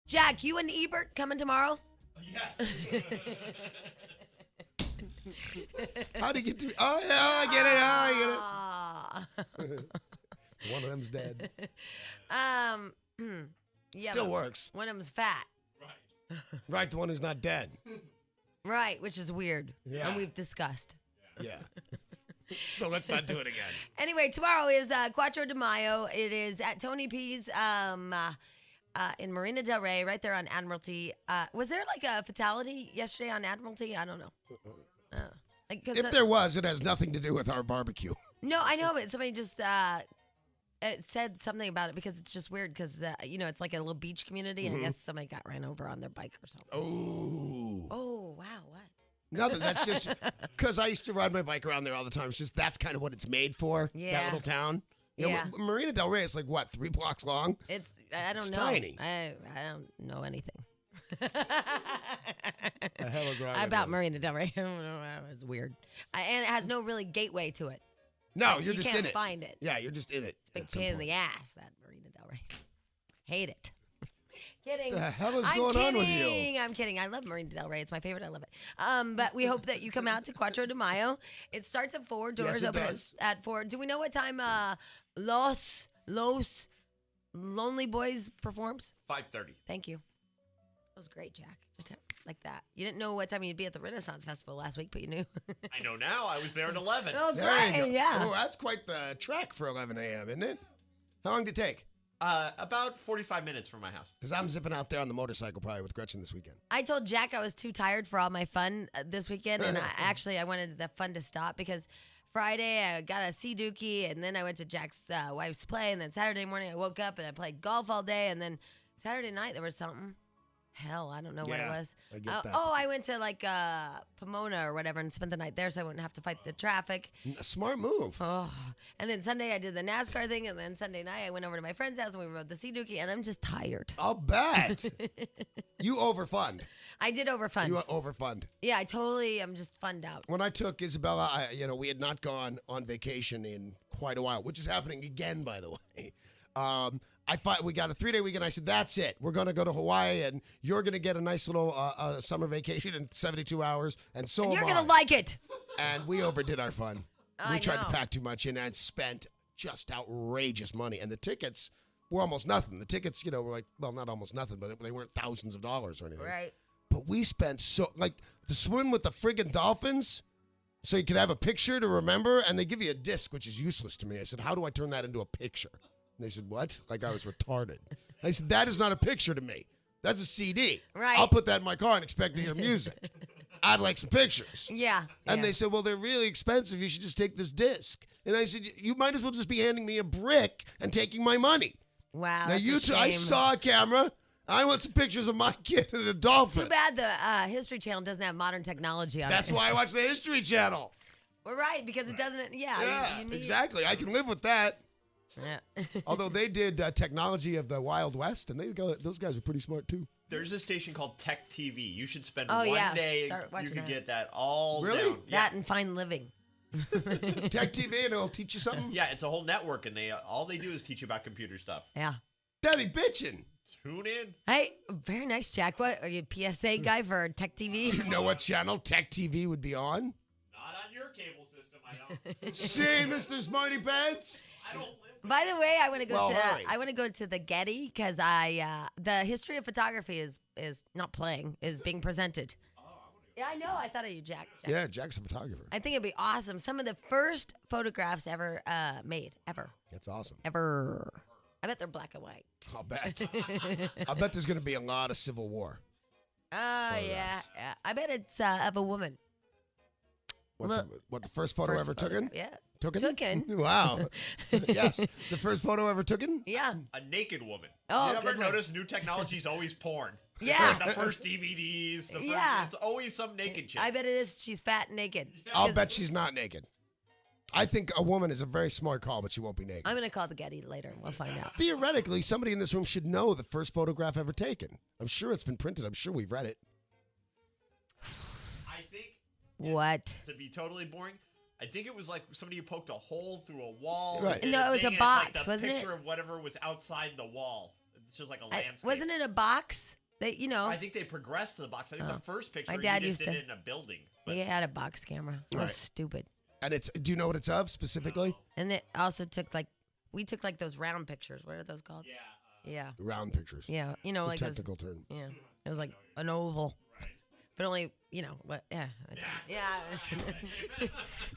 Jack, you and Ebert coming tomorrow? Yes. How do you get to? Oh yeah, I get it. One of them's dead. Yeah, Still but works. one of them's fat. Right. Right, the one who's not dead. Right, which is weird. Yeah. And we've discussed. Yeah. So let's not do it again. Anyway, tomorrow is Quattro de Mayo. It is at Tony P's in Marina Del Rey, right there on Admiralty. Was there like a fatality yesterday on Admiralty? I don't know. If there was, it has nothing to do with our barbecue. No, I know, but somebody just said something about it because it's just weird because, it's like a little beach community. And I guess somebody got ran over on their bike or something. Oh. Oh, wow. What? Nothing. That's just because I used to ride my bike around there all the time. It's just that's kind of what it's made for. Yeah. That little town. You know, Marina Del Rey is like what, 3 blocks long? I don't know. Tiny. I don't know anything. The hell is wrong about Marina Del Rey. It was weird. And it has no really gateway to it. No, you're just in it. You can't find it. Yeah, you're just in it. It's a big pain in the ass, that Marina Del Rey. Hate it. Kidding. The hell is going on with you? I'm kidding. I love Marina Del Rey. It's my favorite. I love it. But we hope that you come out to Quattro de Mayo. It starts at 4. Doors Yes, it open does. at 4. Do we know what time Los Lonely Boys performs? 5:30. Thank you. That was great, Jack. Just like that. You didn't know what time you'd be at the Renaissance Festival last week, but you knew. I know now. I was there at 11. Oh, There you go. great. Yeah. Oh, that's quite the trek for 11 a.m., isn't it? How long did it take? About 45 minutes from my house. Because I'm zipping out there on the motorcycle probably with Gretchen this weekend. I told Jack I was too tired for all my fun this weekend, and I wanted the fun to stop because Friday I got a sea dookie, and then I went to Jack's wife's play, and then Saturday morning I woke up and I played golf all day, and then Saturday night there was something. Hell, I don't know what it was. I get that. Oh, I went to like Pomona or whatever and spent the night there so I wouldn't have to fight the traffic. A smart move. Oh, and then Sunday I did the NASCAR thing, and then Sunday night I went over to my friend's house and we rode the sea dookie, and I'm just tired. I'll bet. You overfund. I did overfund. You overfund. Yeah, I'm just funned out. When I took Isabella, we had not gone on vacation in quite a while, which is happening again, by the way. We got a 3-day weekend. I said, that's it. We're going to go to Hawaii, and you're going to get a nice little summer vacation in 72 hours, and so You're am going to I. like it. And we overdid our fun. I We tried know. to pack too much in and spent just outrageous money. And the tickets were almost nothing. The tickets, were like, well, not almost nothing, but they weren't thousands of dollars or anything. Right. But we spent to swim with the friggin' dolphins so you could have a picture to remember, and they give you a disc, which is useless to me. I said, how do I turn that into a picture? And they said, what? Like I was retarded. I said, that is not a picture to me. That's a CD. Right. I'll put that in my car and expect to hear music. I'd like some pictures. Yeah. And they said, well, they're really expensive. You should just take this disc. And I said, you might as well just be handing me a brick and taking my money. Wow. Now, that's a I shame. saw a camera. I want some pictures of my kid and a dolphin. Too bad the History Channel doesn't have modern technology on That's it. why I watch the History Channel. We're right, because it doesn't, Yeah, you need exactly. I can live with that. Yeah. Although they did technology of the Wild West, and those guys are pretty smart, too. There's a station called Tech TV. You should spend Oh, one yeah. day. Start You watching could that. get that all Really? down. Yeah. That and fine living. Tech TV, and it'll teach you something. Yeah, it's a whole network, and all they do is teach you about computer stuff. Yeah. Debbie bitching. Tune in. Hey, very nice, Jack. What, are you a PSA guy for Tech Do TV? you know what channel Tech TV would be on? Not on your cable system, I don't. See, Mr. Smarty Pants? I don't live. By the way, I want to go Well, to hurry. the Getty because the history of photography is not playing, is being presented. Yeah, I know. I thought of you, Jack. Yeah, Jack's a photographer. I think it'd be awesome. Some of the first photographs ever made, ever. That's awesome. I bet they're black and white. I'll bet. I bet there's going to be a lot of Civil War. Yeah. I bet it's of a woman. What the first photo ever taken? Yeah. Taken? Taken. Wow. Yes. The first photo ever taken? Yeah. A naked woman. Oh, you ever good one. notice new technology is always porn? Yeah. Like the first DVDs. Yeah. It's always some naked chick. I bet it is. She's fat and naked. I'll bet she's not naked. I think a woman is a very smart call, but she won't be naked. I'm going to call the Getty later. We'll find out. Theoretically, somebody in this room should know the first photograph ever taken. I'm sure it's been printed. I'm sure we've read it. I think, What? to be totally boring, I think it was like somebody who poked a hole through a wall. Right. did No, it was thing, a and it's like box, the wasn't it? picture of whatever was outside the wall. It's just like a landscape. Wasn't it a box? They, you know, I think they progressed to the box. I think the first picture, My dad you just used did to- it in a building. they had a box camera. It was Right. stupid. And do you know what it's of specifically? And it also took we took those round pictures. What are those called? Yeah. Round pictures. Yeah. You know, It's a like those. technical term. Yeah. It was like an oval. But only, what? Yeah.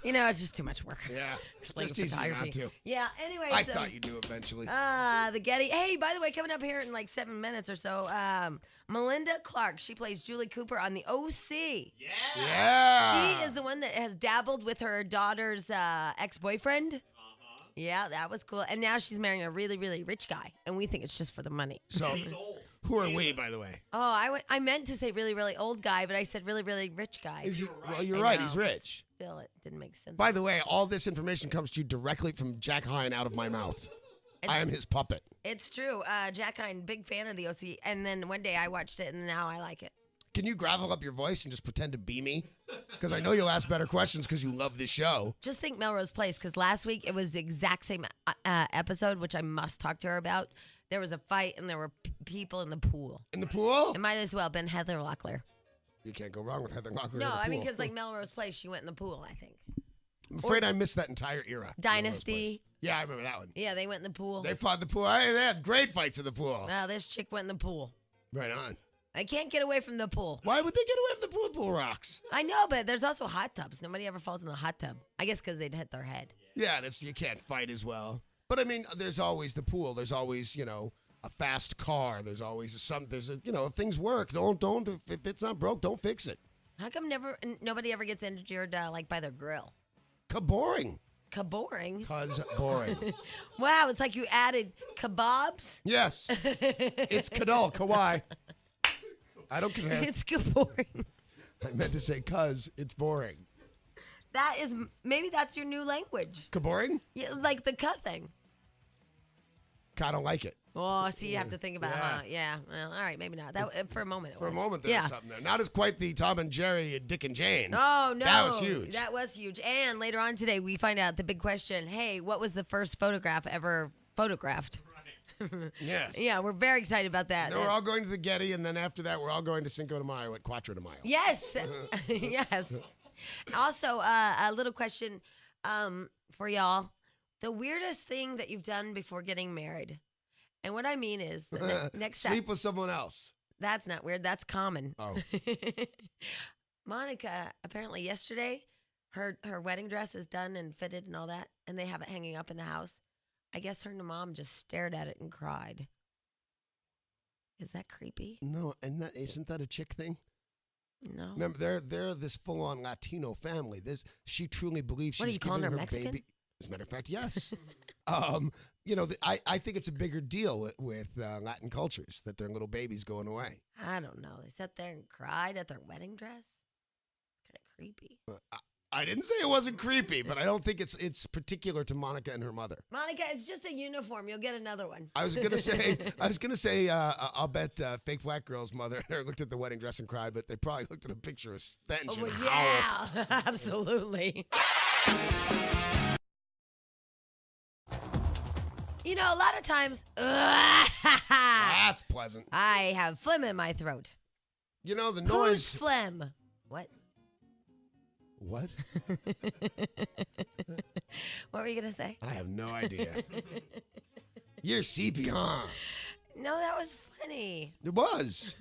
You know, it's just too much work. Yeah. Explain Just easy not photography. to. Yeah. Anyway, I so, thought you knew eventually. the Getty. Hey, by the way, coming up here in like 7 minutes or so, Melinda Clark. She plays Julie Cooper on the OC. Yeah. She is the one that has dabbled with her daughter's ex-boyfriend. Yeah, that was cool. And now she's marrying a really, really rich guy, and we think it's just for the money. So, He's old. who are we, by the way? Oh, I meant to say really, really old guy, but I said really, really rich guy. Well, you're I right. know. He's rich. Still, it didn't make sense. By the way, all this information comes to you directly from Jack Hine out of my mouth. I am his puppet. It's true. Jack Hine, big fan of the OC. And then one day I watched it, and now I like it. Can you gravel up your voice and just pretend to be me? Because I know you'll ask better questions because you love this show. Just think Melrose Place, because last week it was the exact same episode, which I must talk to her about. There was a fight, and there were people in the pool. In the pool? It might as well have been Heather Locklear. You can't go wrong with Heather Locklear. No, in the I mean, pool. because like Melrose Place, she went in the pool, I think. I'm afraid I missed that entire era. Dynasty. Yeah, I remember that one. Yeah, they went in the pool. They fought in the pool. Hey, they had great fights in the pool. Well, this chick went in the pool. Right on. I can't get away from the pool. Why would they get away from the pool? Pool rocks. I know, but there's also hot tubs. Nobody ever falls in the hot tub. I guess because they'd hit their head. Yeah, you can't fight as well. But I mean, there's always the pool. There's always, a fast car. There's always if things work, don't if it's not broke, don't fix it. How come nobody ever gets injured by their grill? Boring. Boring. Cause boring. Wow, it's like you added kebabs. Yes. It's Kadal, Kawhi. I don't care. It's boring. I meant to say cause it's boring. That is maybe that's your new language. Boring? Yeah, like the "ka" thing. I don't like it. Oh, see, you have to think about, Yeah. huh? Yeah. Well, all right, maybe not. That for a moment. It For a was. moment, there was something there. Not as quite the Tom and Jerry, Dick and Jane. Oh no, That was huge. That was huge. And later on today, we find out the big question: hey, what was the first photograph ever photographed? Yes. Yeah, we're very excited about that. Then we're all going to the Getty, and then after that, we're all going to Cinco de Mayo at Quattro de Mayo. Yes, yes. Also, a little question for y'all: the weirdest thing that you've done before getting married. And what I mean is, the next step. Sleep with someone else. That's not weird. That's common. Oh. Monica, apparently yesterday, her wedding dress is done and fitted and all that, and they have it hanging up in the house. I guess her mom just stared at it and cried. Is that creepy? No, and isn't that a chick thing? No. Remember, they're this full-on Latino family. She truly believes she's What are you calling giving her her Mexican? baby. As a matter of fact, yes. I think it's a bigger deal with Latin cultures that their little baby's going away. I don't know. They sat there and cried at their wedding dress. Kind of creepy. I didn't say it wasn't creepy, but I don't think it's particular to Monica and her mother. Monica, it's just a uniform. You'll get another one. I was gonna say, I'll bet fake black girl's mother looked at the wedding dress and cried, but they probably looked at a picture of Stench Oh, and well, howled. yeah, absolutely. You know, a lot of times, That's pleasant. I have phlegm in my throat. You know the Who's noise. phlegm? What? What? What were you gonna say? I have no idea. You're sleepy, huh? No, that was funny. It was.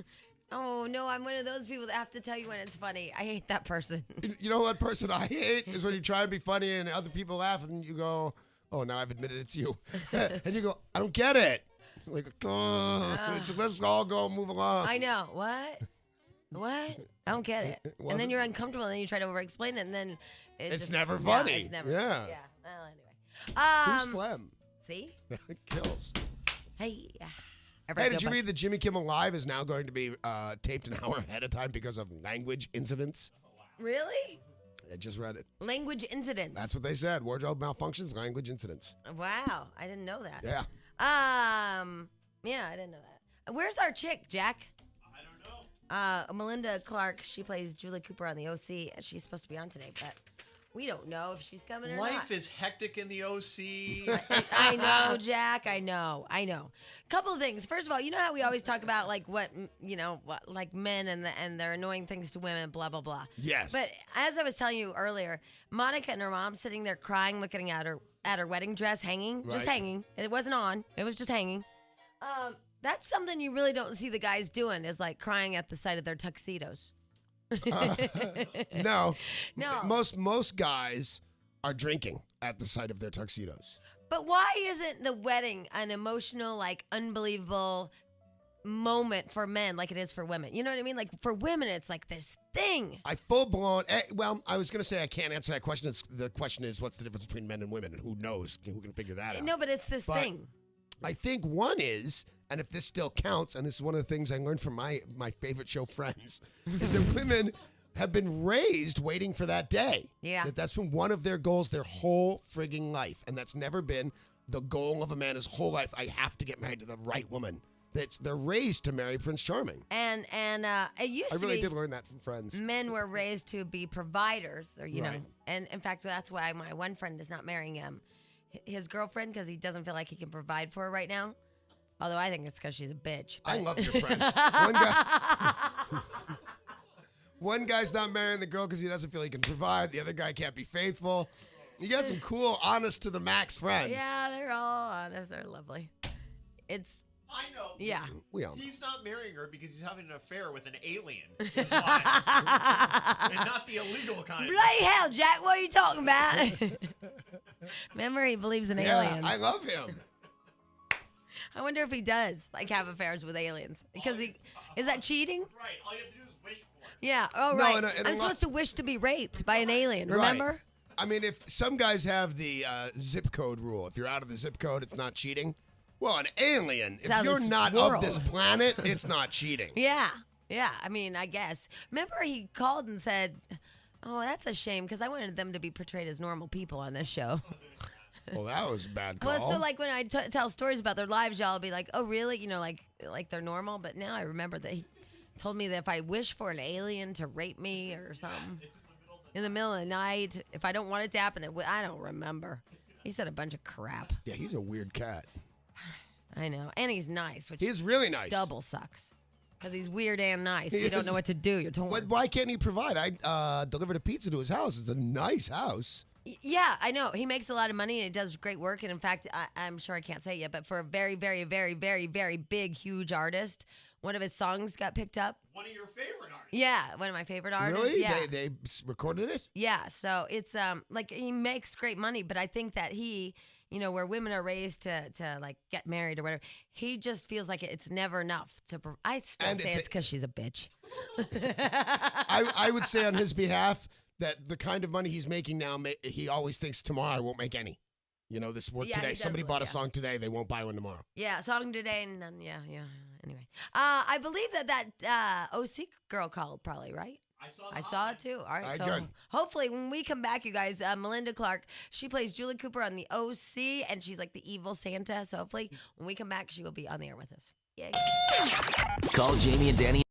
Oh no, I'm one of those people that have to tell you when it's funny. I hate that person. You know what person I hate is when you try to be funny and other people laugh and you go, "Oh, now I've admitted it's you," and you go, "I don't get it." Like, let's all go move along. I know. What? What? I don't get it. And then you're uncomfortable, and then you try to over-explain it, and then It's just, never no, funny. it's never. Yeah. Yeah. Well, anyway. Who's phlegm? See? It kills. Hey. Hey, did you read that Jimmy Kimmel Live is now going to be taped an hour ahead of time because of language incidents? Really? I just read it. Language incidents. That's what they said. Wardrobe malfunctions, language incidents. Wow, I didn't know that. Yeah. Yeah, I didn't know that. Where's our chick, Jack? I don't know. Melinda Clark. She plays Julie Cooper on the OC, and she's supposed to be on today, but We don't know if she's coming or Life not. is hectic in the OC. I know, Jack. I know. Couple of things. First of all, you know how we always talk about like what like men and their annoying things to women, blah blah blah. Yes. But as I was telling you earlier, Monica and her mom sitting there crying, looking at her wedding dress hanging, just Right. hanging. It wasn't on. It was just hanging. That's something you really don't see the guys doing, is like crying at the sight of their tuxedos. No. No. Most guys are drinking at the sight of their tuxedos. But why isn't the wedding an emotional, like, unbelievable moment for men like it is for women? You know what I mean? Like, for women, it's like this thing. I full blown. Well, I was gonna say I can't answer that question. The question is, what's the difference between men and women, and who knows? Who can figure that out? No, but it's this But- thing. I think one is, and if this still counts, and this is one of the things I learned from my favorite show, Friends, is that women have been raised waiting for that day. Yeah. That's been one of their goals their whole frigging life, and that's never been the goal of a man his whole life. I have to get married to the right woman. They're raised to marry Prince Charming. And it used I to really be did learn that from Friends. men were raised to be providers, or, you know. Right. And, in fact, that's why my one friend is not marrying his girlfriend, because he doesn't feel like he can provide for her right now. Although I think it's because she's a bitch. I but- love your friends. One guy's not marrying the girl because he doesn't feel he can provide. The other guy can't be faithful. You got some cool, honest to the max friends. Yeah, they're all honest. They're lovely. It's, I know. yeah. We all know. He's not marrying her because he's having an affair with an alien. That's why. And not the illegal kind. Bloody hell, Jack, what are you talking about? Remember, he believes in Yeah, aliens. I love him. I wonder if he does, like, have affairs with aliens. Because is that cheating? Right. All you have to do is wish for it. Yeah. Oh, No, right. and a I'm supposed to wish to be raped by an alien, remember? Right. I mean, if some guys have the zip code rule, if you're out of the zip code, it's not cheating. Well, an alien, It's out if of you're this not world. of this planet, it's not cheating. Yeah. Yeah. I mean, I guess. Remember, he called and said, oh, that's a shame, because I wanted them to be portrayed as normal people on this show. Well, that was a bad call. Well, so like when I tell stories about their lives, y'all will be like, "Oh, really?" You know, like they're normal. But now I remember that he told me that if I wish for an alien to rape me or something in the middle of the night, if I don't want it to happen, I don't remember. He said a bunch of crap. Yeah, he's a weird cat. I know, and he's nice, which He's really nice. double sucks because he's weird and nice. He You don't is. know what to do. You're torn. Why can't he provide? I delivered a pizza to his house. It's a nice house. Yeah, I know. He makes a lot of money and he does great work. And in fact, I'm sure I can't say it yet, but for a very, very, very, very, very big, huge artist, one of his songs got picked up. One of your favorite artists. Yeah, one of my favorite artists. Really? Yeah. They recorded it? Yeah, so it's like he makes great money, but I think that he, you know, where women are raised to like get married or whatever, he just feels like it's never enough to. I still And say it's it's because she's a bitch. I would say on his behalf that the kind of money he's making now, he always thinks tomorrow I won't make any. You know, this work Yeah, he today. does, Somebody bought a yeah. song today. They won't buy one tomorrow. Yeah, song today and then yeah. Anyway, I believe that OC girl called probably, right? I saw it too. All right, All right, so good. hopefully when we come back, you guys, Melinda Clark, she plays Julie Cooper on the OC, and she's like the evil Santa. So hopefully when we come back, she will be on the air with us. Yay. Call Jamie and Danny.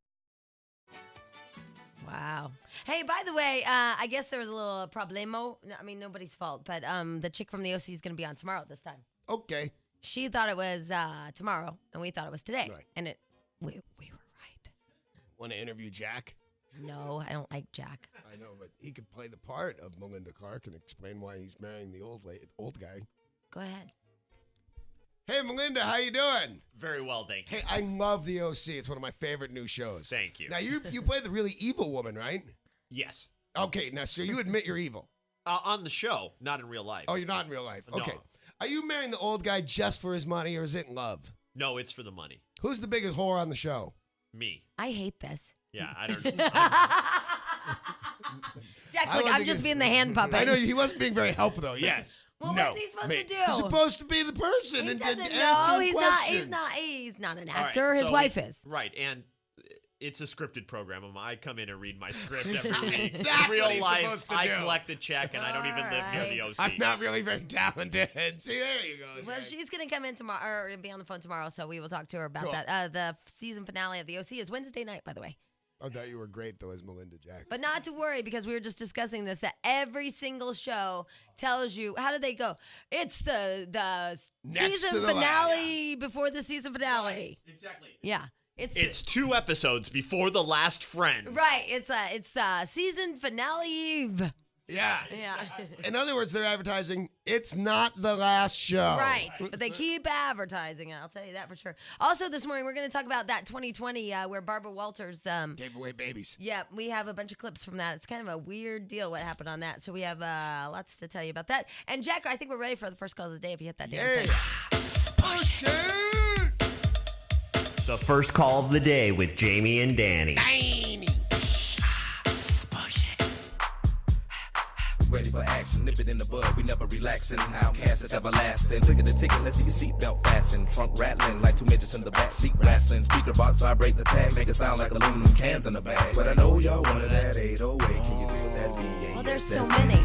Wow. Hey, by the way, I guess there was a little problemo. No, I mean, nobody's fault, but the chick from the OC is going to be on tomorrow this time. Okay. She thought it was tomorrow, and we thought it was today. Right. And we were right. Want to interview Jack? No, I don't like Jack. I know, but he could play the part of Melinda Clark and explain why he's marrying the old guy. Go ahead. Hey, Melinda, how you doing? Very well, thank you. Hey, I love the OC. It's one of my favorite new shows. Thank you. Now, you play the really evil woman, right? Yes. Okay, now, so you admit you're evil. On the show, not in real life. Oh, you're not in real life. No. Okay. Are you marrying the old guy just for his money, or is it in love? No, it's for the money. Who's the biggest whore on the show? Me. I hate this. Yeah, I don't. Jack, I look, wanted I'm to just get- being the hand puppet. I know he wasn't being very helpful, though. Yes. Well, no. what's he supposed me. to do? He's supposed to be the person He and doesn't answer know. He's questions. not. He's not an All right, actor. His so wife we- is. Right, and it's a scripted program. I come in and read my script every week. That's in real what he's life, supposed to I do. collect a check, and I don't even live near the OC. I'm not really very talented. See, there you go. Well, Jack. she's gonna come in tomorrow or be on the phone tomorrow, so we will talk to her about Cool. that. The season finale of the OC is Wednesday night, by the way. I thought you were great, though, as Melinda Jack. But not to worry, because we were just discussing this, that every single show tells you, how did they go? It's the Next to season the finale before the season finale. Exactly. Yeah. It's 2 episodes before the last Friends. Right. It's the season finale eve. Yeah. Yeah. In other words, they're advertising, it's not the last show. Right. But they keep advertising it. I'll tell you that for sure. Also, this morning, we're going to talk about that 2020 where Barbara Walters. Gave away babies. Yeah, we have a bunch of clips from that. It's kind of a weird deal what happened on that. So we have lots to tell you about that. And Jack, I think we're ready for the first calls of the day if you hit that damn Yeah. thing. Oh, shit. The first call of the day with Jamie and Danny. Ready for action, nip it in the bud, we never relaxing. Outcast is everlasting. Look at the ticket, let's see your seatbelt fasten. Trunk rattling like 2 midgets in the back seat wrestling. Speaker box vibrate the tag, make it sound like aluminum cans in the bag. But I know y'all wanted that 808. Can you feel that V8? Well, there's so many.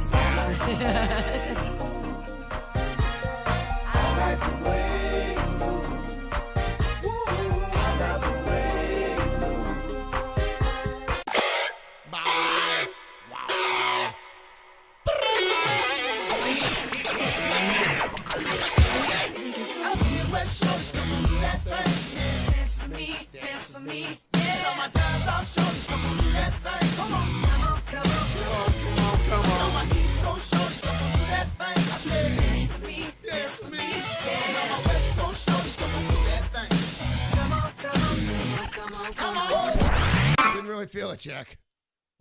Didn't really feel it, Jack.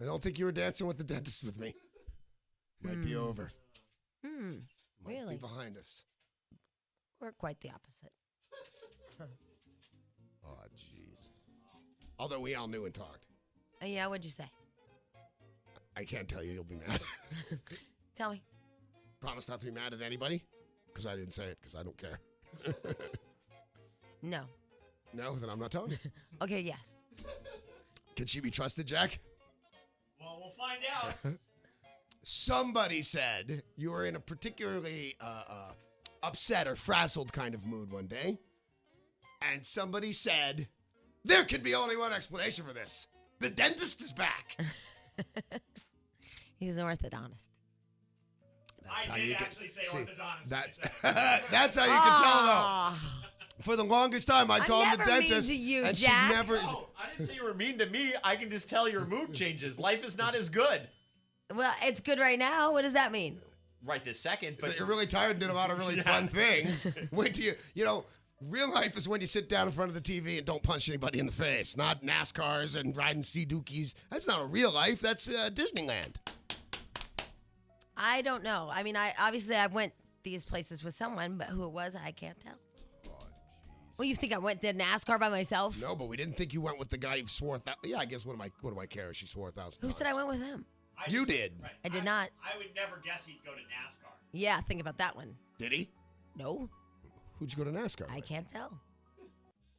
I don't think you were dancing with the dentist with me. Might be over. Might Really? be behind us. Or quite the opposite. Oh, jeez. Although we all knew and talked. Yeah, what'd you say? I can't tell you. You'll be mad. Tell me. Promise not to be mad at anybody? Because I didn't say it, because I don't care. No. No? Then I'm not telling you. Okay, yes. Can she be trusted, Jack? Well, we'll find out. Somebody said you were in a particularly upset or frazzled kind of mood one day. And somebody said, there could be only one explanation for this. The dentist is back. He's an orthodontist. That's I did actually say orthodontist. That's, that's how you can tell, though. For the longest time, I called him the never mean dentist. to you, and Jack. she never. No, I didn't say you were mean to me. I can just tell your mood changes. Life is not as good Well, it's good right now. What does that mean? right this second. But You're really tired and did a lot of really Yeah. fun things. Wait till you know, real life is when you sit down in front of the TV and don't punch anybody in the face. Not NASCARs and riding sea dookies. That's not a real life. That's Disneyland. I don't know. I mean, I went these places with someone, but who it was, I can't tell. Well, you think I went to NASCAR by myself? No, but we didn't think you went with the guy who swore. Yeah, I guess what do I care? She swore 1,000 Who times. said I went with him? You did. Right. I did not. I would never guess he'd go to NASCAR. Yeah, think about that one. Did he? No, Who'd you go to NASCAR I with? can't tell.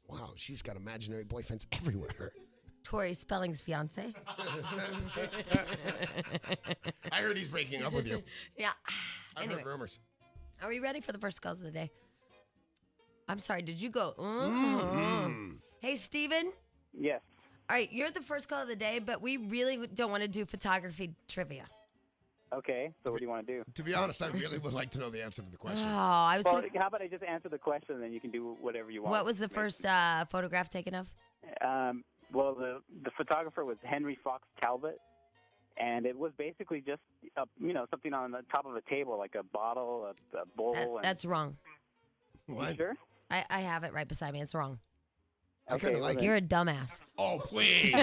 Wow, she's got imaginary boyfriends everywhere. Tori Spelling's fiance. I heard he's breaking up with you. Yeah. I've Anyway, heard rumors. are we ready for the first calls of the day? I'm sorry, did you go? Mm. Hey, Steven. Yes. All right, you're the first call of the day, but we really don't want to do photography trivia. Okay. So what do you want to do? To be honest, I really would like to know the answer to the Oh, question. I was Well, gonna, how about I just answer the question, and then you can do whatever you want. what was the first photograph taken of? Well, the photographer was Henry Fox Talbot, and it was basically just something on the top of a table, like a bottle, a bowl. That's wrong. You What? sure? I have it right beside me. It's wrong. I kind of well like then- You're a dumbass. Oh, please.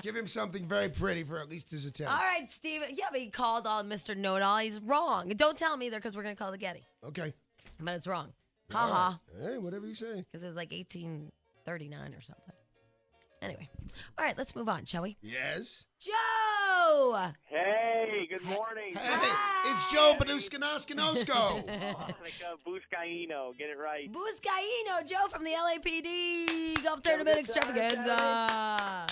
Give him something very pretty for at least his attempt. All right, Steven. Yeah, but he called on Mr. Know-It-All. He's wrong. Don't tell him either because we're going to call the Getty. Okay. But it's wrong. All Ha-ha. right. Hey, whatever you say. Because it was like 1839 or something. Anyway. All right, let's move on, shall we? Yes. Joe! Hey, good morning. Hey, it's Joe Baduskanoskanosko. Monica Buscaino, get it right. Buscaino, Joe from the LAPD Golf Tournament good time, Extravaganza.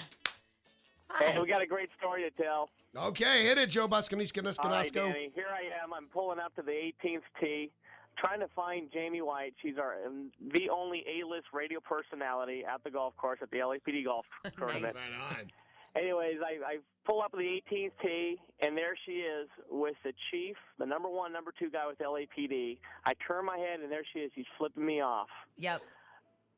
Hey, Hi. we got a great story to tell. Okay, hit it, Joe All right, Baduskanoskanosko. Danny, here I am. I'm pulling up to the 18th tee. trying to find Jamie White. She's the only A-list radio personality at the golf course at the LAPD golf tournament. Right on. Anyways, I pull up the 18th tee, and there she is with the chief, the number 1, number 2 guy with LAPD. I turn my head, and there she is. She's flipping me off. Yep.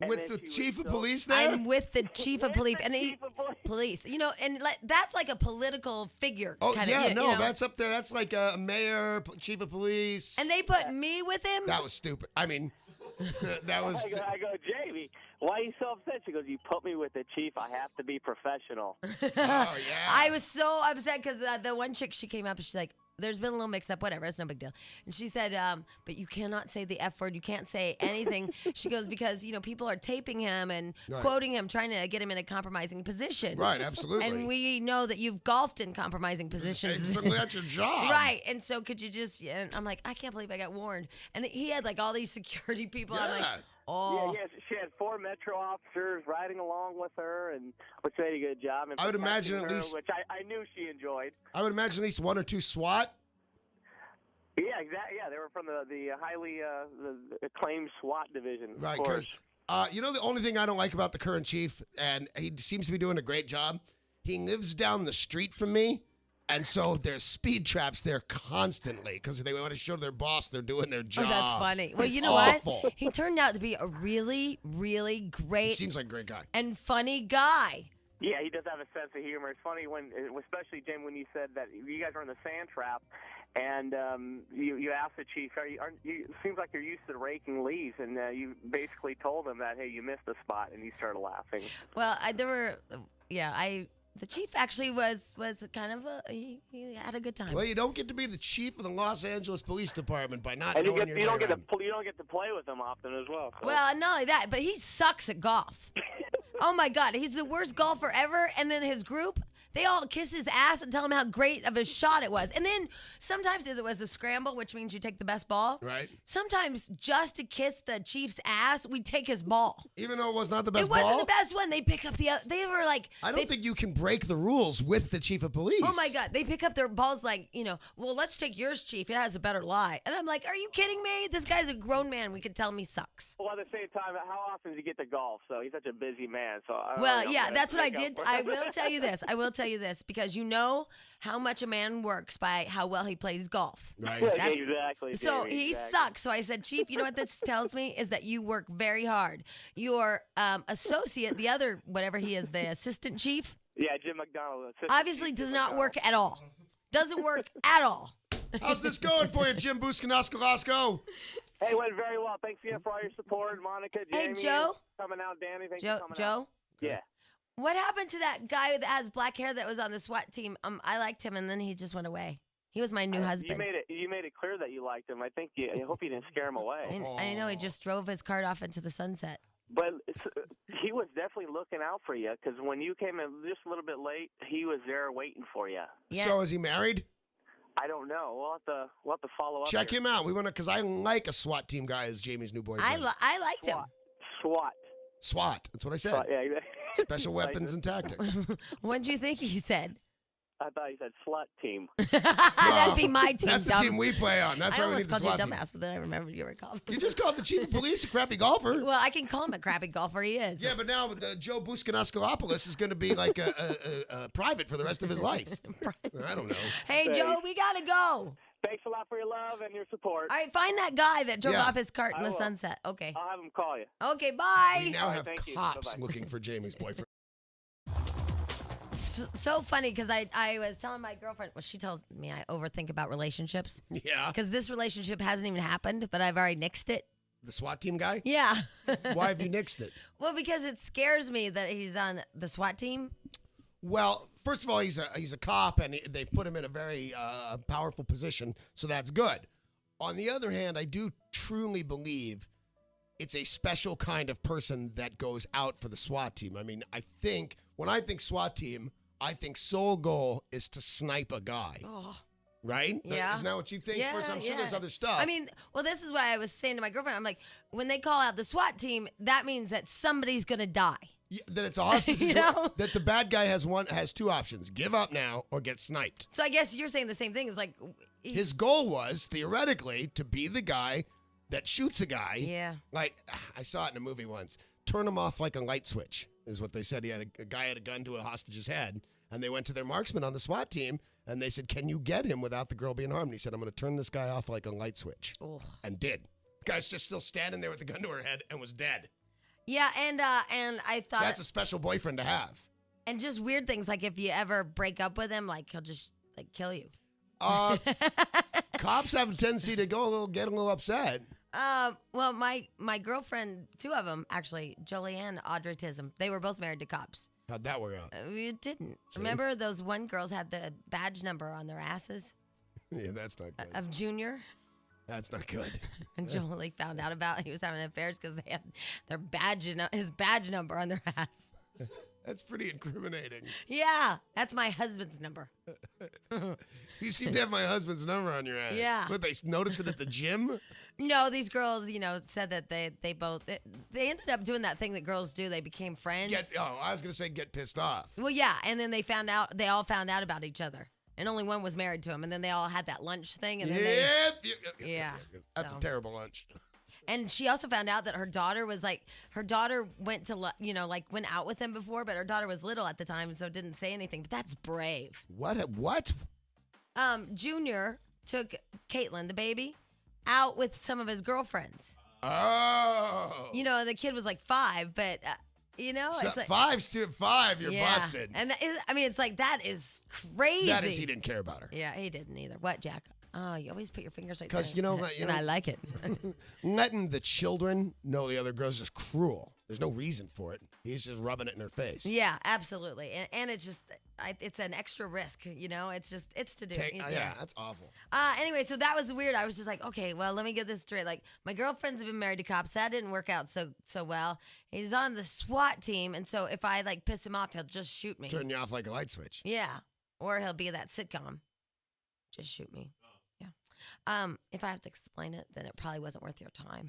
And With then the she was chief of so- police there? I'm with the chief of police. And Chief of police. police. You know, and that's like a political figure. Oh, kind yeah, of, no, you know? that's up there. That's like a mayor, chief of police. And they put me with him? That was stupid. I mean, that was... I go, Jamie, why are you so upset? She goes, you put me with the chief. I have to be professional. Oh, yeah. I was so upset because the one chick, she came up and she's like, there's been a little mix up, whatever, it's no big deal. And she said, but you cannot say the F word. You can't say anything. She goes, because, you know, people are taping him and Right. quoting him, trying to get him in a compromising position. Right, absolutely. And we know that you've golfed in compromising positions. Certainly that's your job. Right. And so could you just, and I'm like, I can't believe I got warned. And he had like all these security people. I'm like, Yeah. oh. Yeah, she had 4 Metro officers riding along with her, and which did a good job. And I would imagine protecting at her, least- which I knew she enjoyed. I would imagine at least 1 or 2 SWAT. Yeah, exactly. Yeah, they were from the highly the acclaimed SWAT division. of Right, course. because you know the only thing I don't like about the current chief, and he seems to be doing a great job, he lives down the street from me, and so there's speed traps there constantly because they want to show their boss they're doing their Oh, job. that's funny. Well, It's you know awful. what? He turned out to be a really, really He great seems like a great guy. and funny guy. Yeah, he does have a sense of humor. It's funny when, especially Jim, when you said that you guys were in the sand trap, and you asked the chief, it seems like you're used to raking leaves, and you basically told him that, hey, you missed a spot, and he started laughing. Well, the chief actually was kind of he had a good time. Well, you don't get to be the chief of the Los Angeles Police Department by not And you knowing don't get your to play with him often as well. So. Well, not only that, but he sucks at golf. Oh my God, he's the worst golfer ever. And then his group, they all kiss his ass and tell him how great of a shot it was. And then sometimes it was a scramble, which means you take the best ball. right? Sometimes just to kiss the chief's ass, we take his ball. Even though it was not the best It wasn't ball. the best one. They pick up the other. They were like, I don't think you can break the rules with the chief of police. oh my God, they pick up their balls like, well, let's take yours, chief. It has a better lie. And I'm like, are you kidding me? This guy's a grown man. We could tell him he sucks. Well, at the same time, how often does he get to golf? So he's such a busy man. So Well, yeah, that's what I did. I will tell you this. I will tell you this because you know how much a man works by how well he plays golf. Right. Yeah, That's- exactly. So Jamie, he exactly. sucks. So I said, Chief, you know what this tells me is that you work very hard. Your associate, the other, whatever he is, the assistant chief, Yeah, Jim McDonald. assistant obviously chief does Jim not McDonald. work at all. Doesn't work at all. How's this going for you, Jim Buscanoskolasco? Hey, went very well. Thanks again for all your support, Monica, Hey, Jamie. Joe? Coming out, Danny. Thanks Joe, for coming out. Joe, Yeah. what happened to that guy that has black hair that was on the SWAT team? I liked him, and then he just went away. He was my new husband. You made it clear that you liked him. I hope you didn't scare him away. I know he just drove his cart off into the sunset. But he was definitely looking out for you because when you came in just a little bit late, he was there waiting for you. Yeah. So is he married? I don't know. We'll have to follow up. Check here. him out. We want to, because I like a SWAT team guy as Jamie's new boyfriend. I liked him. SWAT. SWAT. That's what I said. SWAT. Yeah. Special weapons and tactics. What did you think he said? I thought he said slut team. That'd be my team. That's the dumb. team we play on. That's I why we almost need the called you a SWAT team. dumbass, but then I remembered you were called. You just called the chief of police a crappy golfer. Well, I can call him a crappy golfer. He is. Yeah, but now Joe Buscanoskoulopoulos is going to be like a private for the rest of his life. I don't know. Hey, Thanks. Joe, we gotta go. Thanks a lot for your love and your support. All right, find that guy that drove Yeah. off his cart in I the will. sunset. Okay. I'll have him call you. Okay, bye. We now All right, have thank you. cops Bye-bye. looking for Jamie's boyfriend. It's so funny because I was telling my girlfriend, well, she tells me I overthink about relationships Yeah. because this relationship hasn't even happened, but I've already nixed it. The SWAT team guy? Yeah. Why have you nixed it? Well, because it scares me that he's on the SWAT team. Well, first of all, he's a cop, and they've put him in a very powerful position, so that's good. On the other hand, I do truly believe it's a special kind of person that goes out for the SWAT team. I mean, when I think SWAT team, I think sole goal is to snipe a guy, Oh. right? Yeah. Isn't that what you think? Yeah, First, I'm sure yeah. there's other stuff. I mean, well, this is what I was saying to my girlfriend. I'm like, when they call out the SWAT team, that means that somebody's going to die. Yeah, that it's a hostage. You know? That the bad guy has two options: give up now or get sniped. So I guess you're saying the same thing. It's like, His goal was theoretically to be the guy that shoots a guy. Yeah. Like, I saw it in a movie once. Turn him off like a light switch is what they said. He had a guy had a gun to a hostage's head, and they went to their marksman on the SWAT team, and they said, can you get him without the girl being harmed? And he said, I'm going to turn this guy off like a light switch. Oh. And did. The guy's just still standing there with the gun to her head and was dead. Yeah, and I So thought, that's a special boyfriend to have. and just weird things like if you ever break up with him, like he'll just like kill you. Cops have a tendency to get a little upset. Well, my girlfriend, two of them actually, Julianne, Audrey Tism, they were both married to cops. How'd that work out? It didn't. See? Remember those one girls had the badge number on their asses Yeah, that's not good. of Junior? That's not good. And Jolie found out about he was having affairs because they had their his badge number on their ass. That's pretty incriminating. Yeah, that's my husband's number. You seem to have my husband's number on your ass. Yeah. But they noticed it at the gym? No, these girls, said that they both they ended up doing that thing that girls do. They became friends. I was going to say get pissed off. Well, yeah, and then they all found out about each other, and only one was married to him, and then they all had that lunch thing, and then Yeah, That's so. a terrible lunch. And she also found out that her daughter went to went out with him before, but her daughter was little at the time, so didn't say anything. But that's brave. What? Junior took Caitlin, the baby, out with some of his girlfriends. Oh. The kid was like 5, but So it's like 5's to 5, you're yeah. busted. And it's like that is crazy. That is, he didn't care about her. Yeah, he didn't either. What, Jack? Oh, you always put your fingers right there. Because, and I like it. letting the children know the other girl's just cruel. There's no reason for it. He's just rubbing it in her face. Yeah, absolutely. And it's just, it's an extra risk, it's to do. Yeah, that's awful. Anyway, so that was weird. I was just like, okay, well, let me get this straight. Like, my girlfriend's been married to cops. That didn't work out so well. He's on the SWAT team, and so if I, piss him off, he'll just shoot me. Turn you off like a light switch. Yeah. Or he'll be that sitcom. Just shoot me. Yeah. If I have to explain it, then it probably wasn't worth your time.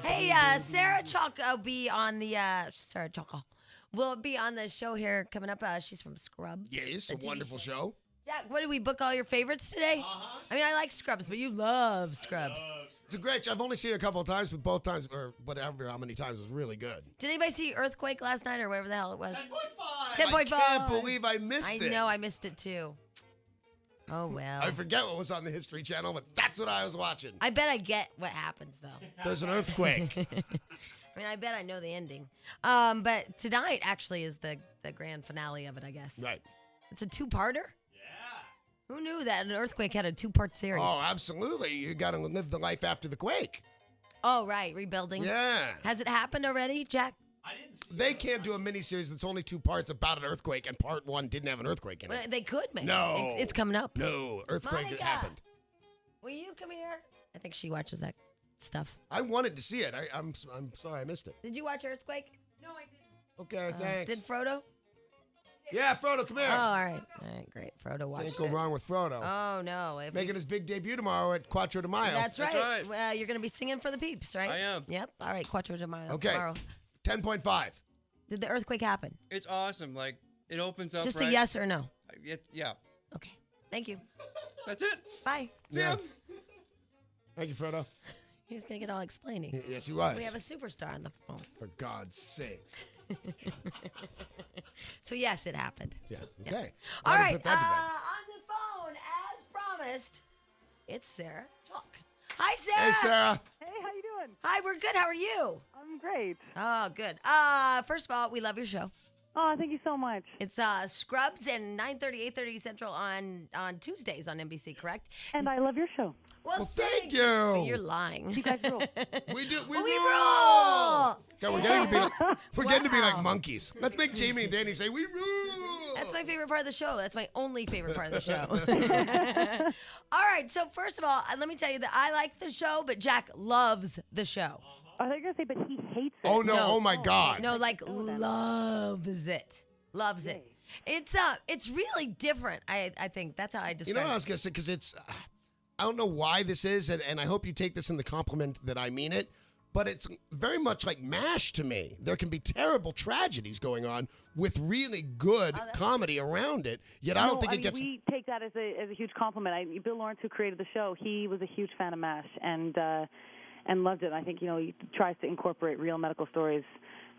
Hey, Sarah Chalk will be on the Sarah Chalk will be on the show here coming up. She's from Scrubs. Yeah, it's a the TV wonderful show. Jack, what did we book all your favorites today? I mean, I like Scrubs, but you love Scrubs. It's a great show. I've only seen it a couple of times, but both times, or whatever, how many times, it was really good. Did anybody see Earthquake last night or whatever the hell it was? 10.5. 10.5. I can't believe I missed it. I know, I missed it too. Oh, well. I forget what was on the History Channel, but that's what I was watching. I bet I get what happens, though. There's an earthquake. I mean, I bet I know the ending. But tonight actually is the grand finale of it, I guess. Right. It's a two-parter? Yeah. Who knew that an earthquake had a two-part series? Oh, absolutely. You got to live the life after the quake. Oh, right. Rebuilding. Yeah. Has it happened already, Jack? I didn't see They can't do a miniseries that's only 2 parts about an earthquake, and part 1 didn't have an earthquake in Well, it. they could, maybe. No. It's coming up. No, earthquake Monica. happened. Will you come here? I think she watches that stuff. I wanted to see it. I'm sorry I missed it. Did you watch Earthquake? Okay, thanks. Did Frodo? Yeah, Frodo, come here. Oh, all right. All right, great. Frodo watched Can't go it. wrong with Frodo. Oh, no. If Making his big debut tomorrow at Quattro de Mayo. That's right. right. Well, you're going to be singing for the peeps, right? I am. Yep. All right, Quattro de Mayo Okay. tomorrow. 10.5. Did the earthquake happen? It's awesome. Like, it opens up Just right. a yes or no? Yeah. Okay. Thank you. That's it. Bye. Yeah. Thank you, Frodo. He's going to get all explaining. Yes, he was. We have a superstar on the phone. For God's sake. So, yes, it happened. Yeah. Okay. All Glad we right. put that to bed. On the phone, as promised, it's Sarah Talk. Hi, Sarah. Hey, Sarah. Hey, how you doing? Hi, we're good. How are you? I'm great. Oh, good. First of all, we love your show. Oh, thank you so much. It's Scrubs and 9:30, 8:30 Central on Tuesdays on NBC, correct? And I love your show. Well, thank you. You're lying. You guys rule. We do. We We rule. rule. God, we're getting to be like Wow. monkeys. Let's make Jamie and Danny say we rule. That's my favorite part of the show. That's my only favorite part of the show. All right. So first of all, let me tell you that I like the show, but Jack loves the show. I thought you were going to say, but he hates it. Oh no! No. Oh my God! No, like know that. loves it. Loves it. It's really different. I think that's how I You describe know what I it. was gonna say? Because it's, I don't know why this is, and I hope you take this in the compliment that I mean it. but it's very much like MASH to me. There can be terrible tragedies going on with really good comedy around it, yet I don't think it gets... We take that as a huge compliment. Bill Lawrence, who created the show, he was a huge fan of MASH and loved it. I think, he tries to incorporate real medical stories.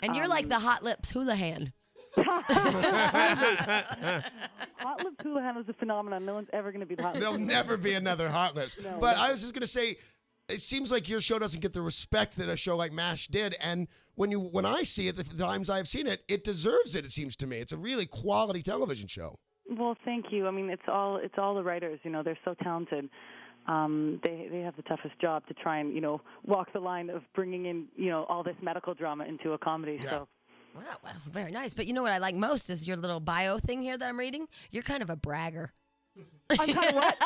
And you're like the Hot Lips Houlihan. Hot Lips Houlihan was a phenomenon. No one's ever going to be the Hot Lips. There'll never be another Hot Lips. No, But no. I was just going to say, it seems like your show doesn't get the respect that a show like MASH did. And when I see it, the times I've seen it, it deserves it, it seems to me. It's a really quality television show. Well, thank you. I mean, it's all the writers. They're so talented. They have the toughest job to try and walk the line of bringing in all this medical drama into a comedy. Yeah. So. Wow, very nice. But you know what I like most is your little bio thing here that I'm reading. You're kind of a bragger. I'm kind of what?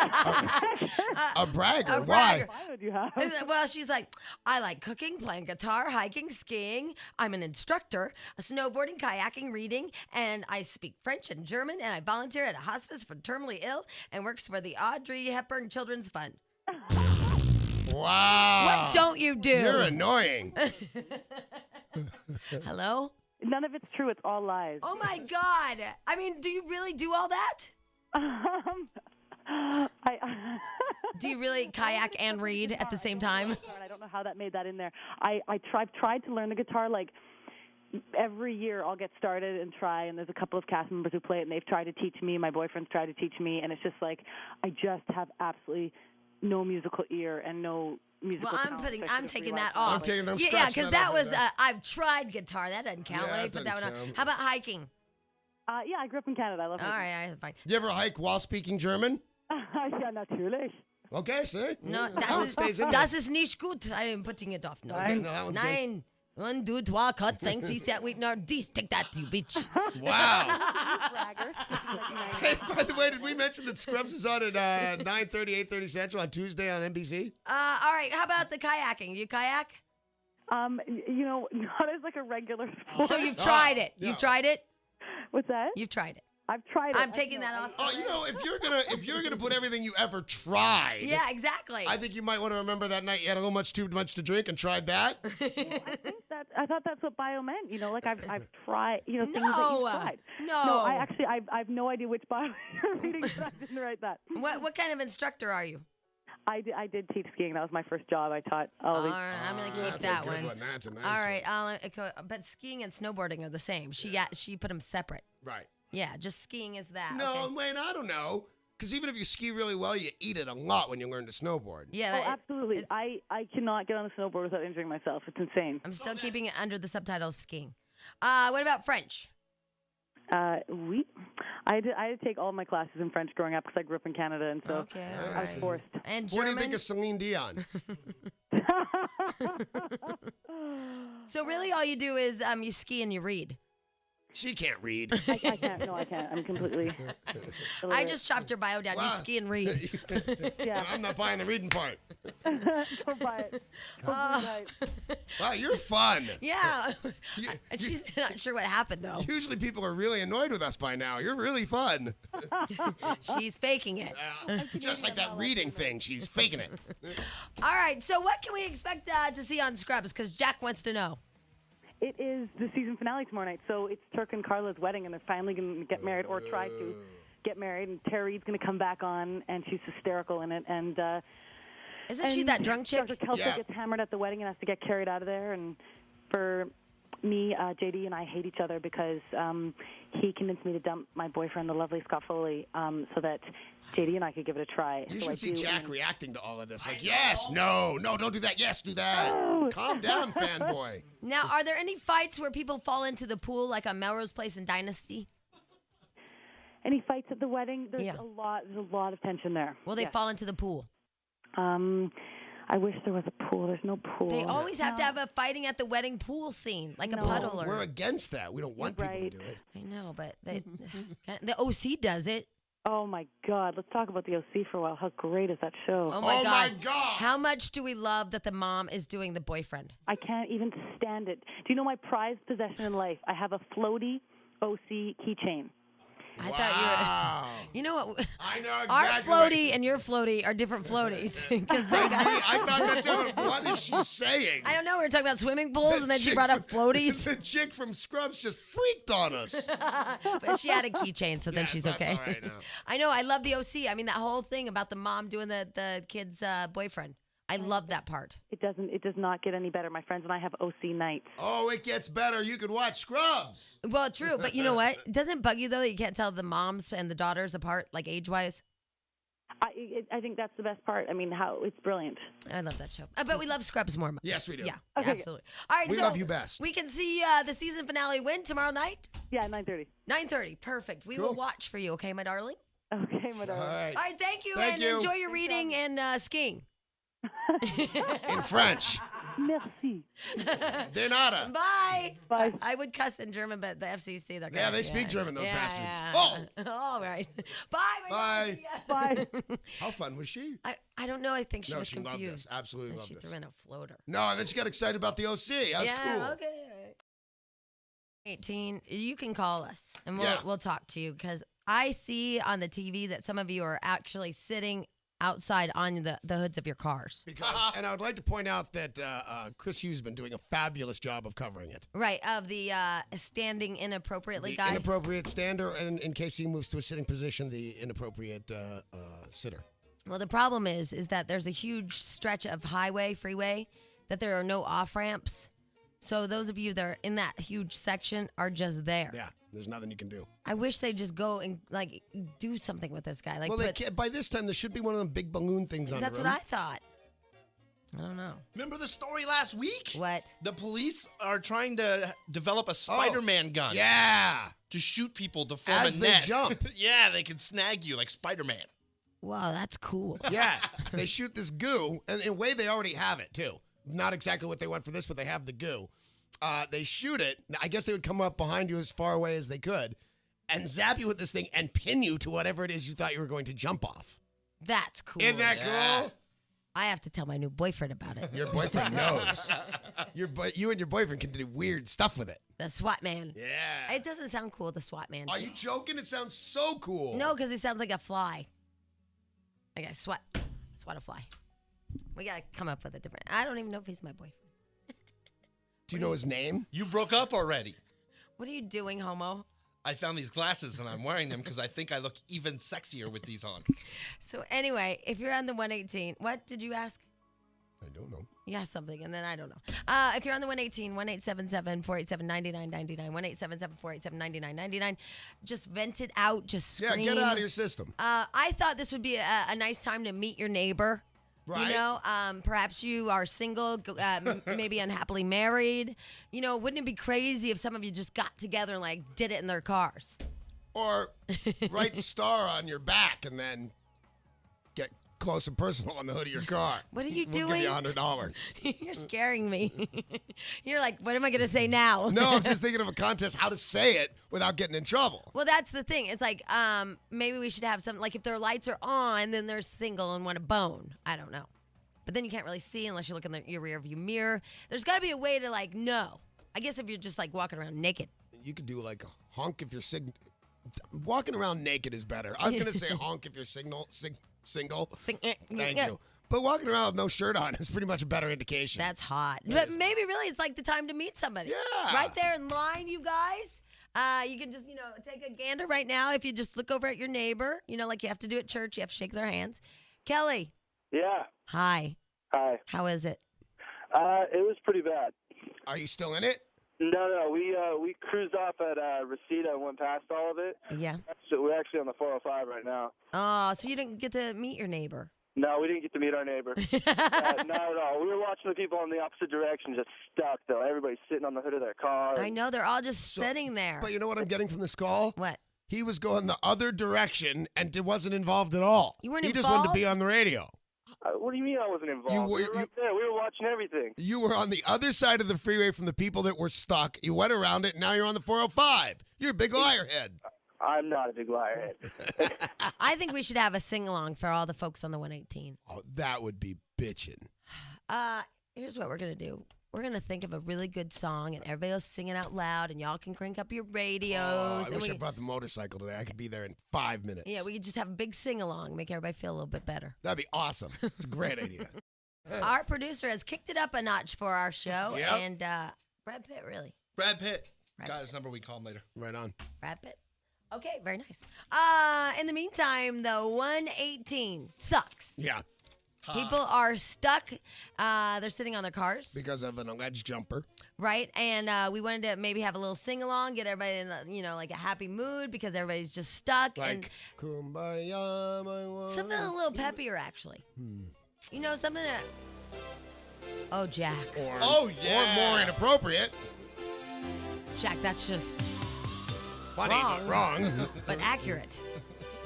A bragger? A Why? bragger. Why would you have? Well, she's like, I like cooking, playing guitar, hiking, skiing. I'm an instructor, snowboarding, kayaking, reading, and I speak French and German, and I volunteer at a hospice for terminally ill and works for the Audrey Hepburn Children's Fund. Wow. What don't you do? You're annoying. Hello? None of it's true. It's all lies. Oh, my God. I mean, do you really do all that? Do you really kayak and read at the same time? I don't know how that made that in there. I've tried to learn the guitar like every year. I'll get started and try, and there's a couple of cast members who play it, and they've tried to teach me. My boyfriend's tried to teach me, and it's just like I just have absolutely no musical ear and no musical Well, talent. I'm taking that I'm off. taking them Yeah, scratching because that that off was of that. I've tried guitar. That doesn't count. Yeah, Let me it put that one doesn't on. count. How about hiking? Yeah, I grew up in Canada. I love All it. right, all right, fine. You ever hike while speaking German? Ja, natürlich. Okay, see? No, How it stays in there. das ist nicht gut. I am putting it off. No, Okay, no, that one's good. Nine. 1, 2, 3, 4, 5, 6, 7, 8, 9, 10. Take that, you bitch. Wow. Bragger. Hey, by the way, did we mention that Scrubs is on at 9:30, 8:30 Central on Tuesday on NBC? All right, how about the kayaking? You kayak? Not as like a regular sport. So you've tried it. yeah. You've tried it? What's that? You've tried it. I've tried it. I'm taking that off. Oh, if you're gonna put everything you ever tried, Yeah, exactly. I think you might want to remember that night you had a little too much to drink and tried that. I thought that's what bio meant. Like I've tried. Things that No. you've tried. No. No, I've no idea which bio you're reading, but I didn't write that. What kind of instructor are you? I did teach skiing. That was my first job. I taught all All these. right, I'm gonna That's keep a that good one. That's a nice All one. right, but skiing and snowboarding are the same. She put them separate. Right. Yeah, just skiing is that. No, okay. wait, I don't know. Because even if you ski really well, you eat it a lot when you learn to snowboard. Yeah, Oh, absolutely. I cannot get on the snowboard without injuring myself. It's insane. I'm still keeping it under the subtitles skiing. What about French? Oui. I had to take all my classes in French growing up because I grew up in Canada, and so Okay, all I was right. forced. And What do German? you think of Celine Dion? So really all you do is you ski and you read. She can't read. I can't. No, I can't. I'm completely. I illiterate. just chopped your bio down. Wow. You ski and read. Yeah. I'm not buying the reading part. Don't buy it. Right. Wow, you're fun. Yeah. You- She's not sure what happened though. Usually people are really annoyed with us by now. You're really fun. She's faking it. Just like that reading thing. She's faking it. All right. So what can we expect to see on Scrubs? Because Jack wants to know. It is the season finale tomorrow night, so it's Turk and Carla's wedding, and they're finally going to get married or try to get married. And Tara Reid's going to come back on, and she's hysterical in it. And Isn't she that drunk chick? Dr. Kelso Yeah. gets hammered at the wedding and has to get carried out of there. And for me, JD and I hate each other because he convinced me to dump my boyfriend, the lovely Scott Foley, so that JD and I could give it a try. You So I should see do, Jack and- reacting to all of this. Like, yes, no, don't do that. Yes, do that. Calm down, fanboy. Now, are there any fights where people fall into the pool like on Melrose Place in Dynasty? Any fights at the wedding? There's Yeah. a lot of tension there. Will they Yes. fall into the pool? I wish there was a pool. There's no pool. They always have to have a fighting at the wedding pool scene, like a No. puddle or. We're against that. We don't want people to Right. do it. I know, but the OC does it. Oh my God! Let's talk about the OC for a while. How great is that show? Oh my Oh god! my God. How much do we love that the mom is doing the boyfriend? I can't even stand it. Do you know my prized possession in life? I have a floaty OC keychain. I thought you were. Wow. You know what? I know Our exactly. floaty and your floaty are different floaties. 'Cause they got- I thought that too. What is she saying? I don't know. We were talking about swimming pools, The and then she chick brought up from- floaties. The chick from Scrubs just freaked on us. But she had a keychain, so then Yes, she's that's okay. all right now. I know. I love the OC. I mean, that whole thing about the mom doing the kid's boyfriend. I love that part. It does not get any better. My friends and I have OC nights. Oh, it gets better. You could watch Scrubs. Well, true, but you know what? Doesn't it bug you though that you can't tell the moms and the daughters apart, like age-wise? I think that's the best part. I mean, how it's brilliant. I love that show, but we love Scrubs more. Yes, we do. Yeah, Okay. absolutely. All right, We so love you best. We can see the season finale win tomorrow night, Yeah, 9:30. 9:30. Perfect. We Cool. will watch for you, okay, my darling. Okay, my All darling. right. All right, thank you, Thank and you. enjoy your reading and skiing. In French. Merci. De nada. Bye. Bye. I would cuss in German, but the FCC, they're Yeah, gonna- they speak German, those bastards. Yeah. All right. Bye. my Bye. darling. Bye. How fun was she? I don't know. I think she No, was she loved confused. this. Absolutely And loved she this. threw in a floater. No, and then she got excited about the OC. That was yeah. cool. Okay. All right. 18. You can call us and Yeah. we'll talk to you because I see on the TV that some of you are actually sitting outside on the hoods of your cars. Because, and I would like to point out that Chris Hughes has been doing a fabulous job of covering it. Right, of the standing inappropriately The guy. inappropriate stander, and in case he moves to a sitting position, the inappropriate sitter. Well, the problem is that there's a huge stretch of freeway, that there are no off ramps. So those of you that are in that huge section are just there. Yeah, there's nothing you can do. I wish they'd just go and like do something with this guy. Like, Well, by this time, there should be one of them big balloon things on that's the what road. I thought. I don't know. Remember the story last week? What? The police are trying to develop a Spider-Man gun. Yeah. To shoot people to form As a they net. jump. Yeah, they can snag you like Spider-Man. Wow, that's cool. Yeah, they shoot this goo, and in a way, they already have it, too. Not exactly what they want for this, but they have the goo. They shoot it. I guess they would come up behind you as far away as they could and zap you with this thing and pin you to whatever it is you thought you were going to jump off. That's cool. Isn't that cool? I have to tell my new boyfriend about it. Your boyfriend knows. You and your boyfriend can do weird stuff with it. The SWAT man. Yeah. It doesn't sound cool, the SWAT man. Are you joking? It sounds so cool. No, because it sounds like a fly. Like I swat a fly. We got to come up with a different. I don't even know if he's my boyfriend. Do you know his name? You broke up already. What are you doing, homo? I found these glasses and I'm wearing them because I think I look even sexier with these on. So anyway, if you're on the 118, what did you ask? I don't know. You asked something, and then I don't know. If you're on the 118, 1-877-487-9999, 1-877-487-9999, just vent it out, just scream. Yeah, get it out of your system. I thought this would be a nice time to meet your neighbor. Right. You know, perhaps you are single, maybe unhappily married. You know, wouldn't it be crazy if some of you just got together and like did it in their cars? Or write star on your back and then get close and personal on the hood of your car. What are you We'll doing? give you $100. You're scaring me. You're like, what am I going to say now? No, I'm just thinking of a contest how to say it without getting in trouble. Well, that's the thing. It's like, maybe we should have something like if their lights are on, then they're single and want to bone. I don't know. But then you can't really see unless you look in your rear view mirror. There's got to be a way to like know. I guess if you're just like walking around naked. You could do like a honk if you're walking around naked is better. I was going to say honk if you're single. Thank you. But walking around with no shirt on is pretty much a better indication. That's hot. But maybe really it's like the time to meet somebody. Yeah. Right there in line, you guys. You can just, take a gander right now if you just look over at your neighbor. Like you have to do at church. You have to shake their hands. Kelly. Yeah. Hi. Hi. How is it? It was pretty bad. Are you still in it? No. We cruised off at Reseda and went past all of it. Yeah. So we're actually on the 405 right now. Oh, so you didn't get to meet your neighbor. No, we didn't get to meet our neighbor. Not at all. We were watching the people in the opposite direction just stuck, though. Everybody's sitting on the hood of their car. I know. They're all just sitting there. But you know what I'm getting from this call? What? He was going the other direction and wasn't involved at all. You weren't He just wanted to involved? be on the radio. What do you mean I wasn't involved? You were- we were right there. We were watching everything. You were on the other side of the freeway from the people that were stuck. You went around it, and now you're on the 405. You're a big liar head. I'm not a big liar head. I think we should have a sing-along for all the folks on the 118. Oh, that would be bitchin'. Here's what we're going to do. we're going to think of a really good song, and everybody will sing it out loud, and y'all can crank up your radios. Oh, I and wish I brought the motorcycle today. I could be there in 5 minutes. Yeah, we could just have a big sing-along, make everybody feel a little bit better. That'd be awesome. It's a great idea. Our producer has kicked it up a notch for our show, Yep. and Brad Pitt, really. Brad Pitt. Brad Got Pitt. his number. We call him later. Right on. Brad Pitt. Okay, very nice. In the meantime, the 118 sucks. Yeah, People are stuck. They're sitting on their cars, because of an alleged jumper. right? And we wanted to maybe have a little sing along, get everybody in, like a happy mood because everybody's just stuck. Like, Kumbaya, my love. And something a little peppier, actually. Something that. Oh, Jack. Oh, yeah. Or more inappropriate. Jack, that's just Funny, but wrong. but accurate.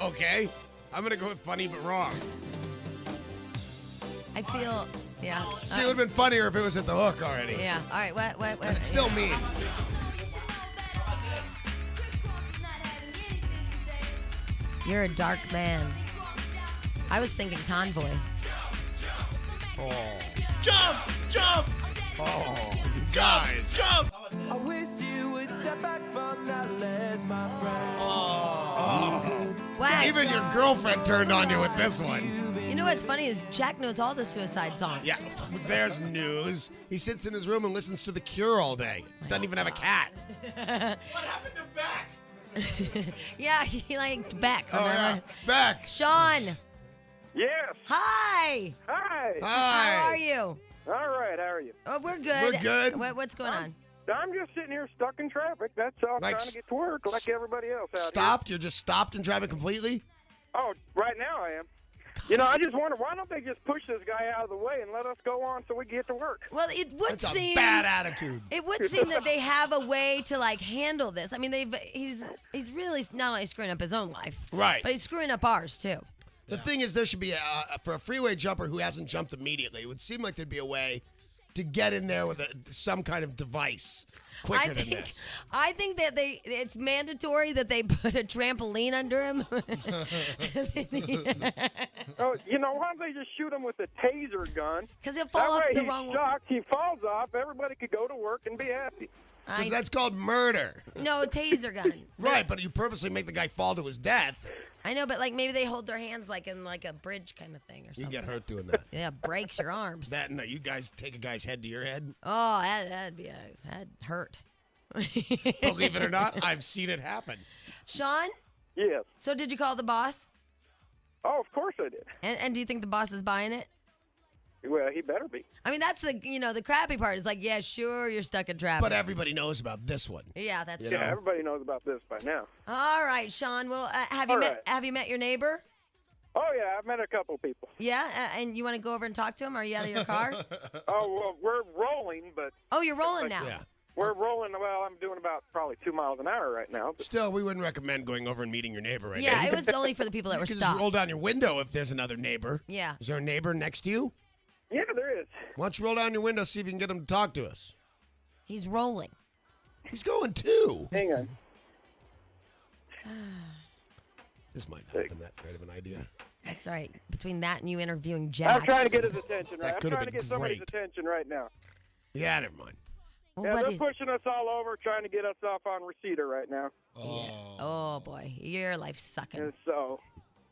Okay. I'm going to go with funny, but wrong. I feel, yeah. See, it would have been funnier if it was at the hook already. Yeah. All right. What? It's still yeah. mean. You're a dark man. I was thinking Convoy. Oh. Jump! Jump! Oh, you guys. Jump! I wish you would step back from that ledge, my friend. Oh. Wow. Even your girlfriend turned on you with this one. You know what's funny is Jack knows all the Suicide songs. Yeah, there's news. He sits in his room and listens to The Cure all day. Doesn't even have a cat. What happened to Beck? Yeah, he liked Beck. Oh, yeah. Remember? Beck. Sean. Yes. Hi. Hi. Hi. How are you? All right. How are you? Oh, we're good. We're good. What's going on? I'm just sitting here stuck in traffic. That's all. Like, trying to get to work like everybody else out Stopped? You're just stopped in traffic completely? here. Oh, right now I am. I just wonder, why don't they just push this guy out of the way and let us go on so we get to work? Well, it would That's seem a bad attitude. It would seem that they have a way to handle this. I mean, he's really not only screwing up his own life, Right. but he's screwing up ours too. The thing is, there should be, for a freeway jumper who hasn't jumped immediately, it would seem like there'd be a way to get in there with some kind of device quicker than this. I think that it's mandatory that they put a trampoline under him. Oh, why don't they just shoot him with a taser gun? Because he'll fall That off way the he's wrong way. shocked, he falls off, everybody could go to work and be happy. Because that's called murder. No, taser gun. Right, but you purposely make the guy fall to his death. I know, but maybe they hold their hands in a bridge kind of thing or You something. get hurt doing that. Yeah, breaks your arms. No, you guys take a guy's head to your head. Oh, that'd hurt. Believe it or not, I've seen it happen. Sean? Yes. So did you call the boss? Oh, of course I did. And do you think the boss is buying it? Well, he better be. I mean, that's the crappy part. Is yeah, sure, you're stuck in traffic. But everybody knows about this one. Yeah, that's You true. know? Yeah, everybody knows about this by now. All right, Sean. Well, have All you right. have you met your neighbor? Oh, yeah, I've met a couple people. Yeah, and you want to go over and talk to him? Are you out of your car? Oh, well, we're rolling, but Oh, you're rolling now. Yeah. we're rolling. Well, I'm doing about probably 2 miles an hour right now. But Still, we wouldn't recommend going over and meeting your neighbor right now. Yeah, You it could- was only for the people that you were could stopped. just roll down your window if there's another neighbor. Yeah. Is there a neighbor next to you? yeah, there is. Why don't you roll down your window, see if you can get him to talk to us? He's rolling. He's going too. Hang on. This might not have been that great of an idea. That's right. Between that and you interviewing I'm Jack. trying to get his attention. That Right? I'm could have trying to been get somebody's great. attention right now. Yeah, never mind. Well, Yeah, what they're is- pushing us all over, trying to get us off on receiver right now. Oh boy, your life's sucking. And so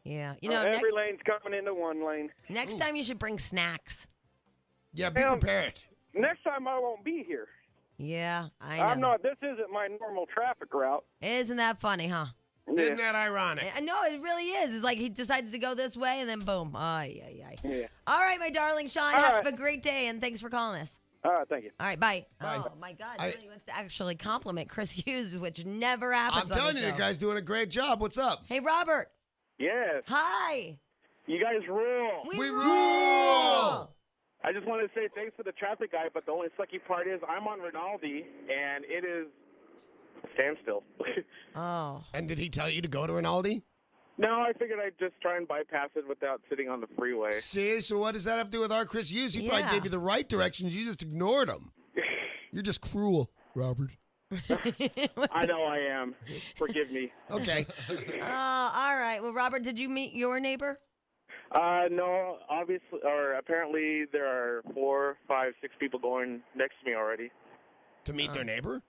Yeah. every next lane's coming into one lane. next time you should bring snacks. Yeah, be Well, prepared. Next time I won't be here. Yeah, I know. I'm not. This isn't my normal traffic route. Isn't that funny, huh? Isn't that ironic? No, it really is. It's like he decides to go this way and then boom. Ay, ay, ay. Yeah. All right, my darling Sean, All have right. a great day and thanks for calling us. All right, thank you. All right, bye. Bye. Oh my God, somebody wants to actually compliment Chris Hughes, which never I'm happens. on telling the you, show. the guy's doing a great job. What's up? Hey, Robert. Yes, Hi. you guys rule. We rule! I just wanted to say thanks for the traffic guy, but the only sucky part is I'm on Rinaldi, and it is standstill. Oh. And did he tell you to go to Rinaldi? No, I figured I'd just try and bypass it without sitting on the freeway. See, so what does that have to do with our Chris Hughes? He Yeah. probably gave you the right directions. You just ignored him. You're just cruel, Robert. I know I am. Forgive me. Okay. All right. Well, Robert, did you meet your neighbor? No, obviously, or apparently there are 4, 5, 6 people going next to me already. To meet their neighbor?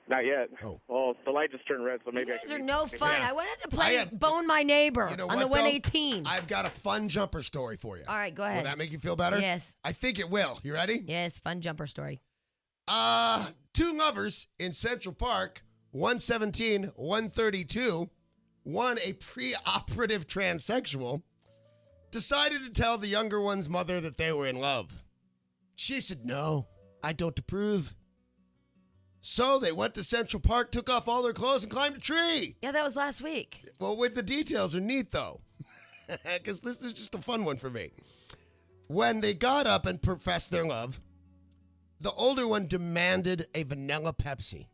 Not yet. Oh. Well, the light just turned red, so You maybe I guys can. are no fun. Yeah. I wanted to play I have- Bone My Neighbor You know on the what, though? 118. I've got a fun jumper story for you. All right, go Will ahead. that make you feel better? Yes. I think it will. You ready? Yes, fun jumper story. Two lovers in Central Park, 117, 132, one a pre-operative transsexual, decided to tell the younger one's mother that they were in love. She said, "No, I don't approve." So they went to Central Park, took off all their clothes, and climbed a tree. Yeah, that was last week. Well, with the details are neat, though, because this is just a fun one for me. When they got up and professed their love, the older one demanded a vanilla Pepsi.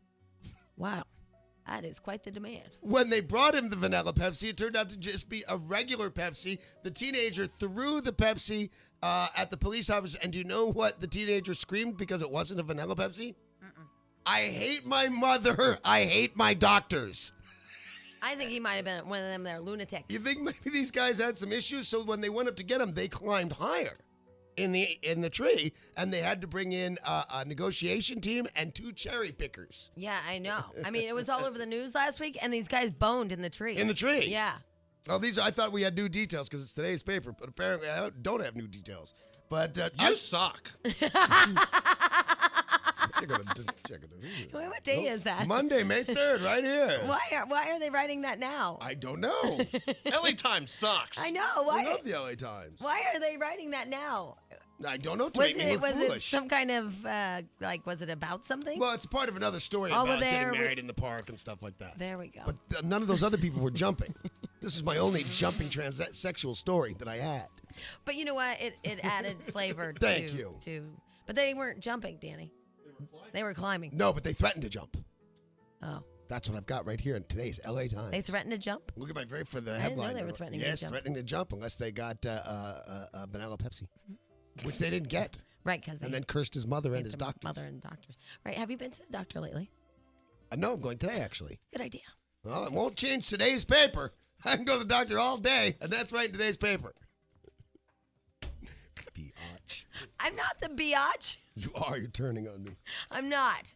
Wow. That is quite the demand. When they brought him the vanilla Pepsi, it turned out to just be a regular Pepsi. The teenager threw the Pepsi at the police officer, and do you know what the teenager screamed because it wasn't a vanilla Pepsi? I hate my mother. I hate my doctors. I think he might have been one of them there lunatics. You think maybe these guys had some issues? So when they went up to get him, they climbed higher in the tree, and they had to bring in a negotiation team and 2 cherry pickers. Yeah, I know. I mean, it was all over the news last week, and these guys boned in the tree. In the tree? Yeah. Oh, I thought we had new details because it's today's paper, but apparently I don't have new details. But You suck. What day is that? Monday, May 3rd, right here. Why are they writing that now? I don't know. LA Times sucks. I know. I Why? love the LA Times. Why are they writing that now? I don't know. To Was make me it look was it foolish. some kind of was it about something? Well, it's part of another story Oh, about well, there getting we- married in the park and stuff like that. There we go. But none of those other people were jumping. This is my only jumping transsexual story that I had. But you know what? It added flavor Thank you. But they weren't jumping, Danny. They were climbing. No, but they threatened to jump. Oh. That's what I've got right here in today's LA Times. They threatened to jump? Look at my for the I didn't headline. know they were there. threatening to yes, jump. threatening to jump unless they got a vanilla Pepsi, which they didn't get. Right, because And then cursed his mother and his doctors. Mother and doctors. Right. Have you been to the doctor lately? No, I'm going today, actually. Good idea. Well, it won't change today's paper. I can go to the doctor all day, and that's right in today's paper. Biatch. I'm not the biatch. You are. You're turning on me. I'm not.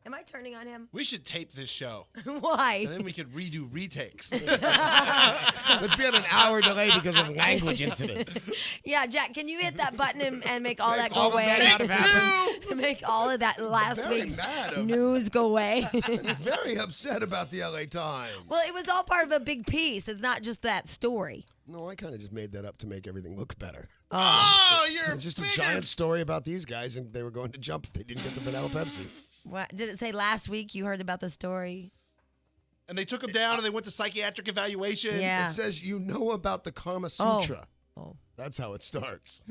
Am I turning on him? We should tape this show. Why? And then we could redo retakes. Let's be on an hour delay because of language incidents. Yeah, Jack, can you hit that button and make all that go all of away? that not have happened. Make all of that last Very week's mad of- news go away. I'm very upset about the LA Times. Well, it was all part of a big piece. It's not just that story. No, I kind of just made that up to make everything look better. Oh, you're It's just a bigger. giant story about these guys, and they were going to jump if they didn't get the vanilla Pepsi. What did it say last week? You heard about the story? And they took him down and they went to psychiatric evaluation. Yeah. It says you know about the Kama Oh. Sutra. Oh. That's how it starts.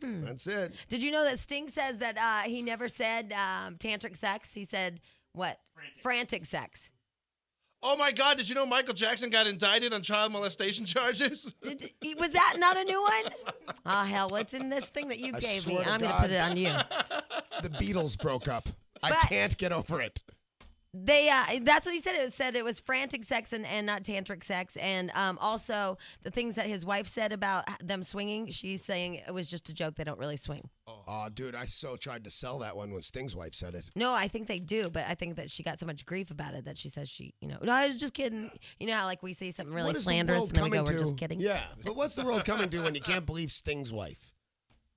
That's it. Did you know that Sting says that he never said tantric sex? He said what? Frantic sex. Oh my God! Did you know Michael Jackson got indicted on child molestation charges? Was that not a new one? Oh, hell. What's in this thing that you I gave me? swear to I'm going to God. put it on you. The Beatles broke up. I But- can't get over it. They that's what he said. It said it was frantic sex and not tantric sex. And also the things that his wife said about them swinging, she's saying it was just a joke. They don't really swing. Oh, dude, I so tried to sell that one when Sting's wife said it. No, I think they do, but I think that she got so much grief about it that she says no, I was just kidding. You know how like we say something really What is the slanderous world and then we go, coming we're to? just kidding. Yeah, but what's the world coming to when you can't believe Sting's wife?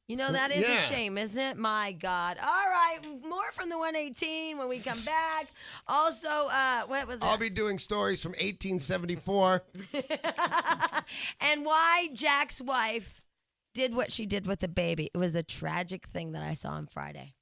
You know, that is Yeah. a shame, isn't it? My God. All right, more from the 118 when we come back. Also, what was it? I'll be doing stories from 1874. And why Jack's wife did what she did with the baby. It was a tragic thing that I saw on Friday.